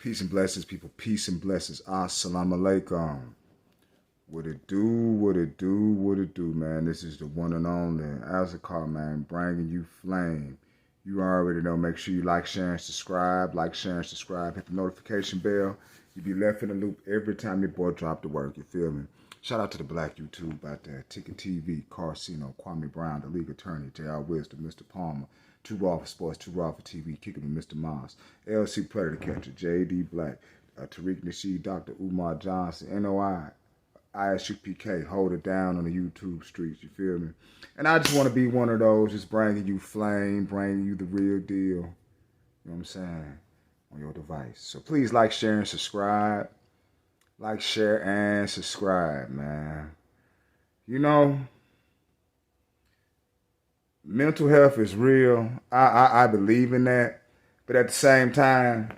Peace and blessings, people. Peace and blessings. Assalamu alaikum. What it do, what it do, what it do, man. This is the one and only Azakar, man, bringing you flame. You already know. Make sure you like, share, and subscribe. Like, share, and subscribe. Hit the notification bell. You be left in the loop every time your boy drop the work. You feel me? Shout out to the black YouTube out there. Ticket TV, Carcino, Kwame Brown, the league attorney, J.R. Wisdom, Mr. Palmer. Too Raw for Sports, Too Raw for TV, Kicking with Mr. Moss, LC Predator Catcher, J.D. Black, Tariq Nasheed, Dr. Umar Johnson, NOI, ISUPK, hold it down on the YouTube streets, you feel me? And I just want to be one of those, just bringing you flame, bringing you the real deal, you know what I'm saying, on your device. So please like, share, and subscribe. Like, share, and subscribe, man. You know, mental health is real. I believe in that. But at the same time,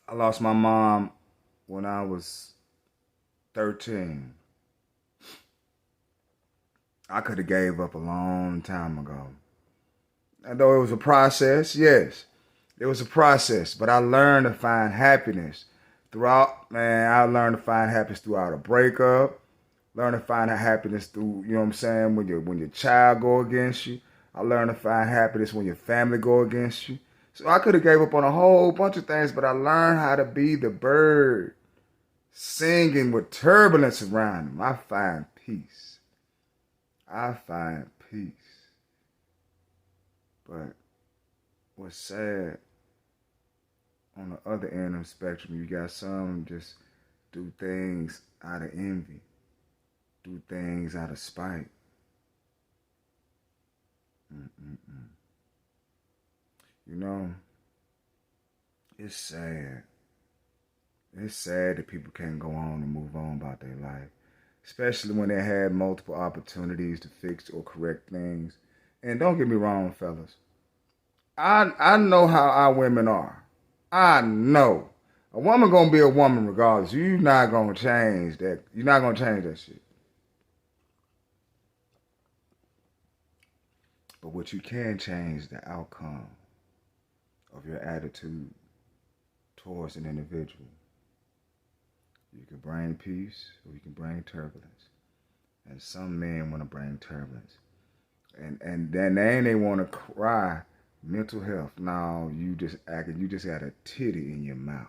I lost my mom when I was 13. I could have gave up a long time ago. And though it was a process, yes, it was a process. But I learned to find happiness throughout, man. I learned to find happiness throughout a breakup. Learn to find happiness through, you know what I'm saying, when your child go against you. I learned to find happiness when your family go against you. So I could have gave up on a whole bunch of things, but I learned how to be the bird singing with turbulence around him. I find peace. I find peace. But what's sad, on the other end of the spectrum, you got some just do things out of envy, do things out of spite. You know, it's sad. It's sad that people can't go on and move on about their life, especially when they had multiple opportunities to fix or correct things. And don't get me wrong, fellas. I know how our women are. I know. A woman gonna be a woman regardless. You're not gonna change that. You're not gonna change that shit. But what you can change is the outcome of your attitude towards an individual. You can bring peace or you can bring turbulence. And some men want to bring turbulence. And then they want to cry mental health. Now you just got a titty in your mouth.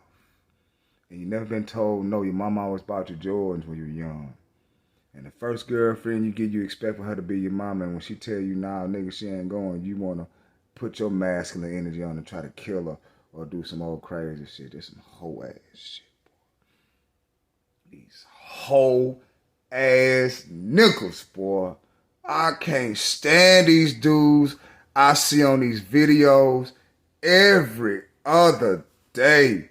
And you never been told no. Your mama always bought you Jordans when you were young. And the first girlfriend you get, you expect for her to be your mama. And when she tell you, nah, nigga, she ain't going, you want to put your masculine energy on and try to kill her or do some old crazy shit. There's some whole ass shit, boy. These whole ass niggas, boy. I can't stand these dudes I see on these videos every other day.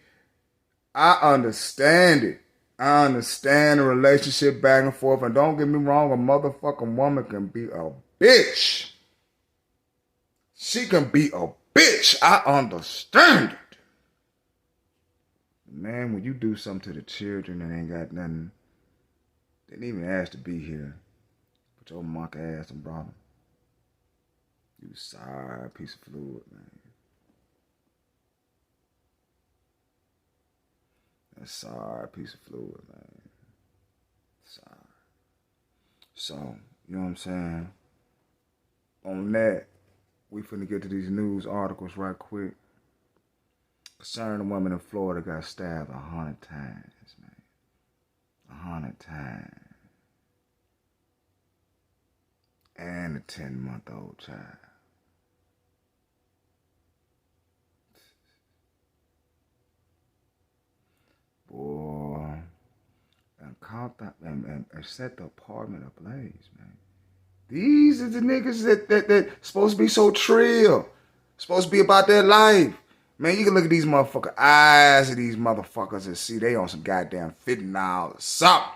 I understand it. I understand the relationship back and forth. And don't get me wrong, a motherfucking woman can be a bitch. She can be a bitch. I understand it. Man, when you do something to the children that ain't got nothing, they didn't even ask to be here. Put your monkey ass and brought them. You sorry piece of fluid, man. A sorry piece of fluid, man. Sorry. So, you know what I'm saying? On that, we finna get to these news articles right quick. Concerning a woman in Florida got stabbed 100 times, man. 100 times. And a 10-month-old child. Boy, and caught that and set the apartment ablaze, man. These are the niggas that supposed to be so trill, supposed to be about their life. Man, you can look at these motherfucker eyes of these motherfuckers and see they on some goddamn fentanyl or something.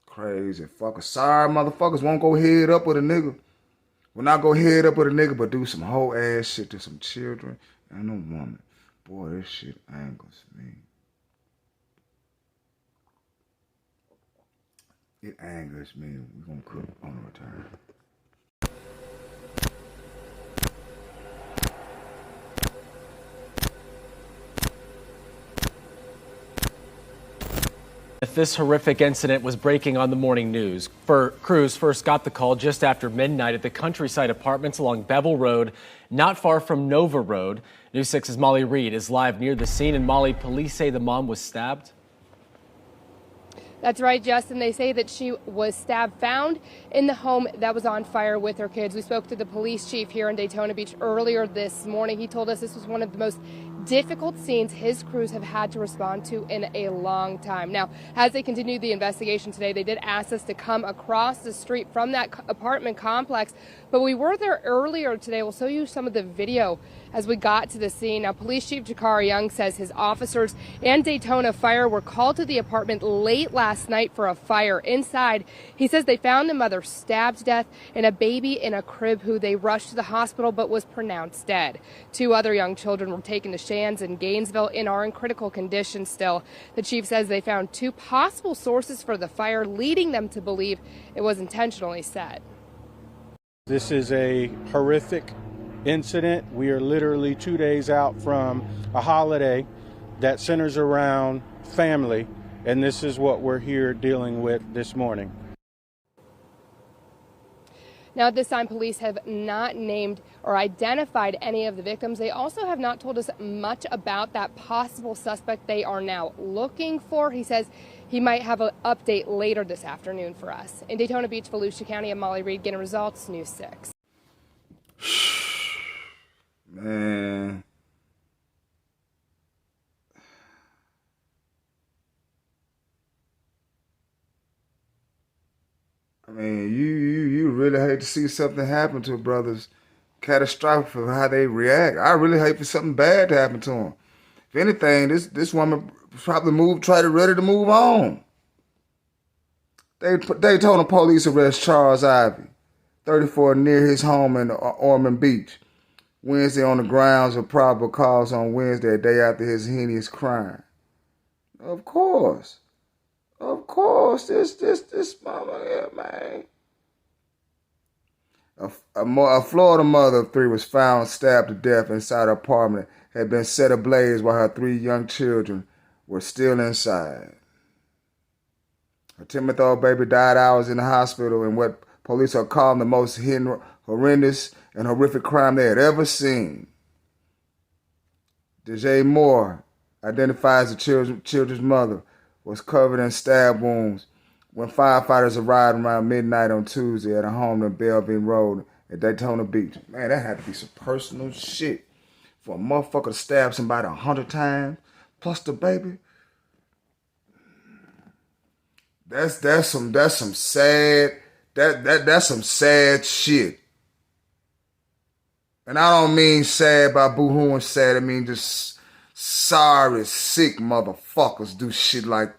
Crazy fucker. Sorry motherfuckers won't go head up with a nigga. Will not go head up with a nigga, but do some whole ass shit to some children and a woman. Boy, this shit angers me. It angers me. We're going to cook on the return. This horrific incident was breaking on the morning news. Crews first got the call just after midnight at the Countryside Apartments along Bevel Road, not far from Nova Road. News 6's Molly Reed is live near the scene. And Molly, police say the mom was stabbed. That's right, Justin. They say that she was stabbed, found in the home that was on fire with her kids. We spoke to the police chief here in Daytona Beach earlier this morning. He told us this was one of the most difficult scenes his crews have had to respond to in a long time. Now, as they continued the investigation today, they did ask us to come across the street from that apartment complex, but we were there earlier today. We'll show you some of the video as we got to the scene. Now, Police Chief Jakari Young says his officers and Daytona Fire were called to the apartment late last night for a fire. Inside, he says they found the mother stabbed to death and a baby in a crib who they rushed to the hospital but was pronounced dead. 2 other young children were taken to Shands in Gainesville and are in critical condition still. The chief says they found 2 possible sources for the fire, leading them to believe it was intentionally set. This is a horrific incident. We are literally 2 days out from a holiday that centers around family, and this is what we're here dealing with this morning. Now, at this time, police have not named or identified any of the victims. They also have not told us much about that possible suspect they are now looking for. He says he might have an update later this afternoon for us. In Daytona Beach, Volusia County, I'm Molly Reed, getting results, News 6. Man. I mean, you really hate to see something happen to brothers, catastrophic for how they react. I really hate for something bad to happen to them. If anything, this woman probably ready to move on. Daytona police arrest Charles Ivy, 34, near his home in Ormond Beach, Wednesday on the grounds of probable cause on Wednesday, a day after his heinous crime. Of course, this mama here, man. A Florida mother of 3 was found stabbed to death inside her apartment, had been set ablaze while her 3 young children were still inside. Her 10-month-old baby died hours in the hospital in what police are calling the most horrendous and horrific crime they had ever seen. Deja Moore, identified as the children's mother, was covered in stab wounds when firefighters arrived around midnight on Tuesday at a home in Belvin Road at Daytona Beach. Man, that had to be some personal shit for a motherfucker to stab somebody 100 times, plus the baby. That's some sad that's some sad shit. And I don't mean sad by boo-hooing sad. I mean just sorry, sick motherfuckers do shit like.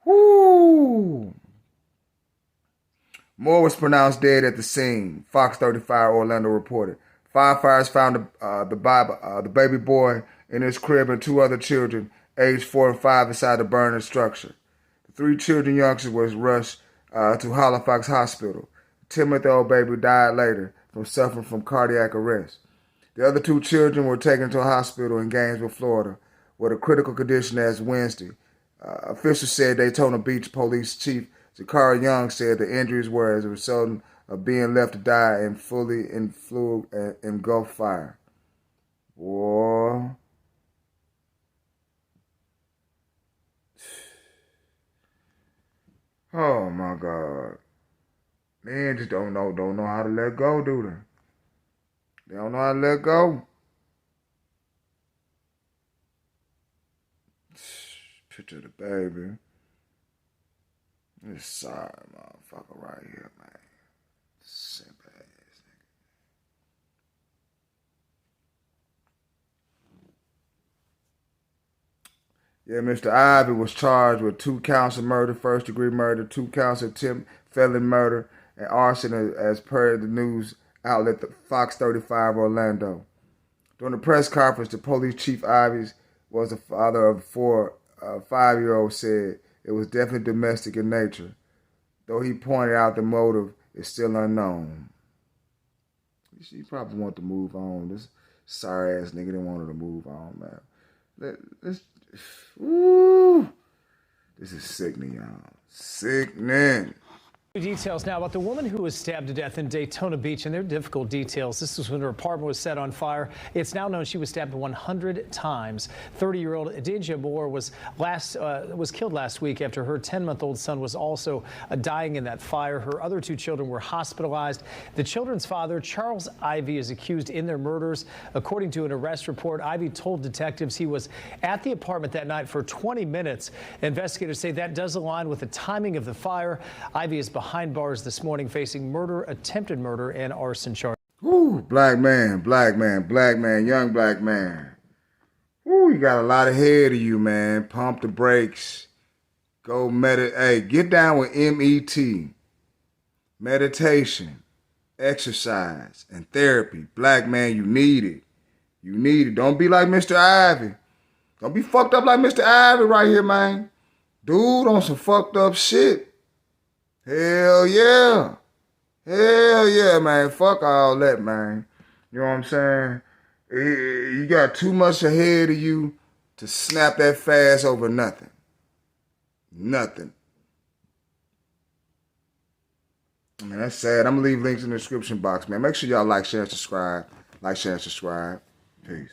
Whoo! Moore was pronounced dead at the scene, Fox 35 Orlando reported. Firefighters found the baby boy in his crib and 2 other children, aged 4 and 5, inside the burning structure. The 3 children youngsters was rushed to Halifax Hospital. The 10-month-old baby died later from suffering from cardiac arrest. The other 2 children were taken to a hospital in Gainesville, Florida, with a critical condition as Wednesday. Officials said Daytona Beach Police Chief Jakari Young said the injuries were as a result of being left to die in fully engulfed fire. Boy. Oh my God. Men just don't know how to let go, do they? They don't know how to let go. Picture of the baby. This sorry motherfucker right here, man. Simple ass nigga. Yeah, Mr. Ivy was charged with 2 counts of murder, first-degree murder, 2 counts of attempt felony murder, and arson as per the news outlet Fox 35 Orlando. During the press conference, the police chief Ivy was the father of 4 5-year-old said it was definitely domestic in nature, though he pointed out the motive is still unknown. She probably wanted to move on. This sorry ass nigga didn't want her to move on, man. Let's. Woo! This is sickening, y'all. Sickening. Details now about the woman who was stabbed to death in Daytona Beach, and they're difficult details. This was when her apartment was set on fire. It's now known she was stabbed 100 times. 30-year-old Adinja Moore was killed last week after her 10-month-old son was also dying in that fire. Her other 2 children were hospitalized. The children's father, Charles Ivy, is accused in their murders. According to an arrest report, Ivy told detectives he was at the apartment that night for 20 minutes. Investigators say that does align with the timing of the fire. Ivy is behind bars this morning, facing murder, attempted murder, and arson charges. Ooh, black man, young black man. Ooh, you got a lot ahead of you, man. Pump the brakes. Go meditate. Hey, get down with MET. Meditation, exercise, and therapy. Black man, you need it. You need it. Don't be like Mr. Ivy. Don't be fucked up like Mr. Ivy right here, man. Dude on some fucked up shit. Hell yeah. Hell yeah, man. Fuck all that, man. You know what I'm saying? You got too much ahead of you to snap that fast over nothing. Nothing. I mean, that's sad. I'm going to leave links in the description box, man. Make sure y'all like, share, and subscribe. Like, share, and subscribe. Peace.